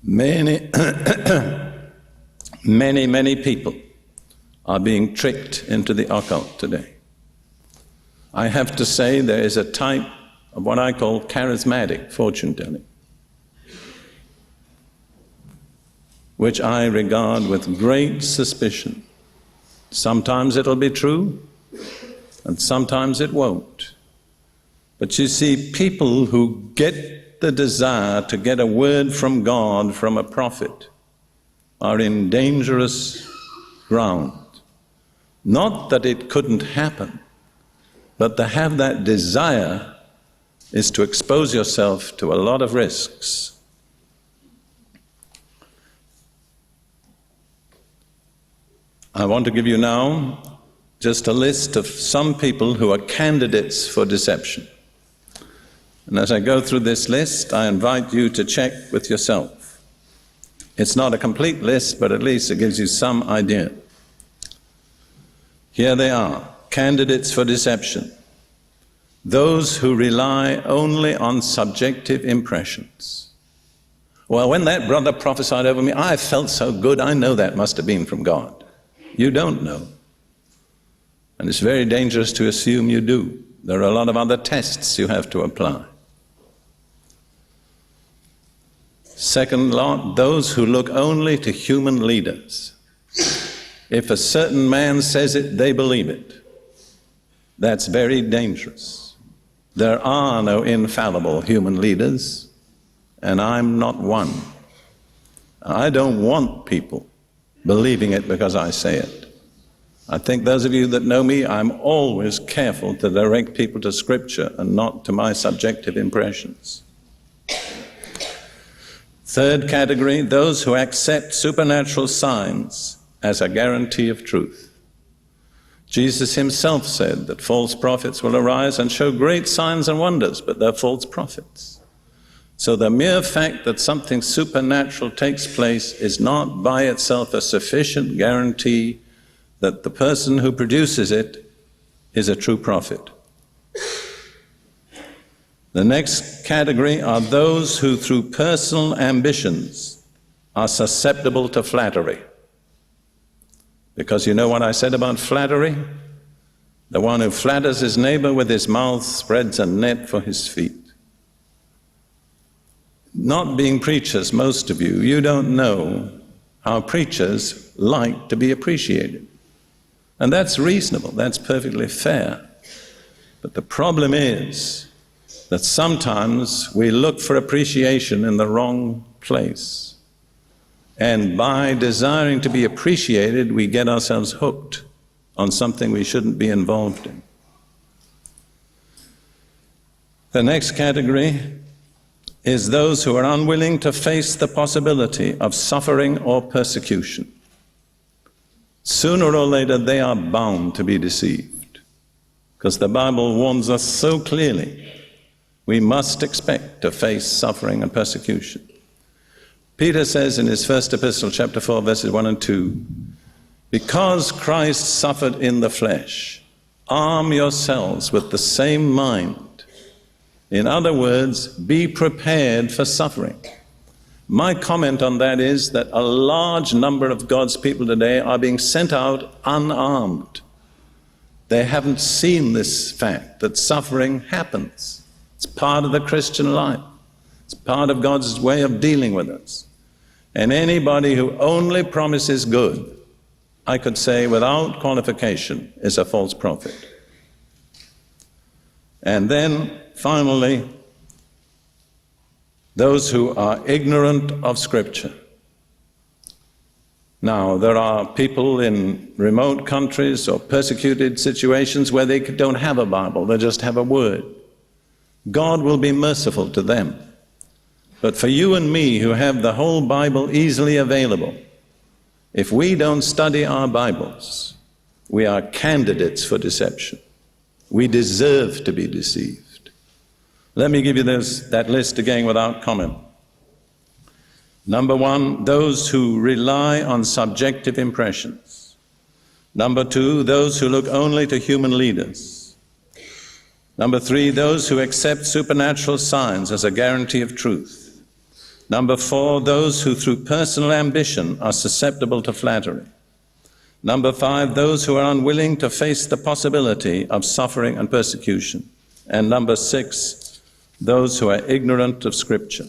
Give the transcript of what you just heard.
Many, many people are being tricked into the occult today. I have to say there is a type of what I call charismatic fortune-telling, which I regard with great suspicion. Sometimes it'll be true, and sometimes it won't. But you see, people who get the desire to get a word from God from a prophet are in dangerous ground. Not that it couldn't happen, but to have that desire is to expose yourself to a lot of risks. I want to give you now just a list of some people who are candidates for deception. And as I go through this list, I invite you to check with yourself. It's not a complete list, but at least it gives you some idea. Here they are, candidates for deception. Those who rely only on subjective impressions. Well, when that brother prophesied over me, I felt so good, I know that must have been from God. You don't know. And it's very dangerous to assume you do. There are a lot of other tests you have to apply. Second lot, those who look only to human leaders. If a certain man says it, they believe it. That's very dangerous. There are no infallible human leaders, and I'm not one. I don't want people believing it because I say it. I think those of you that know me, I'm always careful to direct people to Scripture and not to my subjective impressions. Third category, those who accept supernatural signs as a guarantee of truth. Jesus himself said that false prophets will arise and show great signs and wonders, but they're false prophets. So the mere fact that something supernatural takes place is not by itself a sufficient guarantee that the person who produces it is a true prophet. The next category are those who through personal ambitions are susceptible to flattery. Because you know what I said about flattery? The one who flatters his neighbor with his mouth spreads a net for his feet. Not being preachers, most of you, you don't know how preachers like to be appreciated. And that's reasonable, that's perfectly fair. But the problem is that sometimes we look for appreciation in the wrong place. And by desiring to be appreciated, we get ourselves hooked on something we shouldn't be involved in. The next category is those who are unwilling to face the possibility of suffering or persecution. Sooner or later, they are bound to be deceived, because the Bible warns us so clearly we must expect to face suffering and persecution. Peter says in his first epistle, chapter 4, verses 1 and 2, because Christ suffered in the flesh, arm yourselves with the same mind. In other words, be prepared for suffering. My comment on that is that a large number of God's people today are being sent out unarmed. They haven't seen this fact that suffering happens. It's part of the Christian life. It's part of God's way of dealing with us. And anybody who only promises good, I could say without qualification, is a false prophet. And then, finally, those who are ignorant of Scripture. Now, there are people in remote countries or persecuted situations where they don't have a Bible, they just have a word. God will be merciful to them. But for you and me who have the whole Bible easily available, if we don't study our Bibles, we are candidates for deception. We deserve to be deceived. Let me give you that list again without comment. Number one, those who rely on subjective impressions. Number two, those who look only to human leaders. Number three, those who accept supernatural signs as a guarantee of truth. Number 4, those who through personal ambition are susceptible to flattery. Number 5, those who are unwilling to face the possibility of suffering and persecution. And number 6, those who are ignorant of Scripture.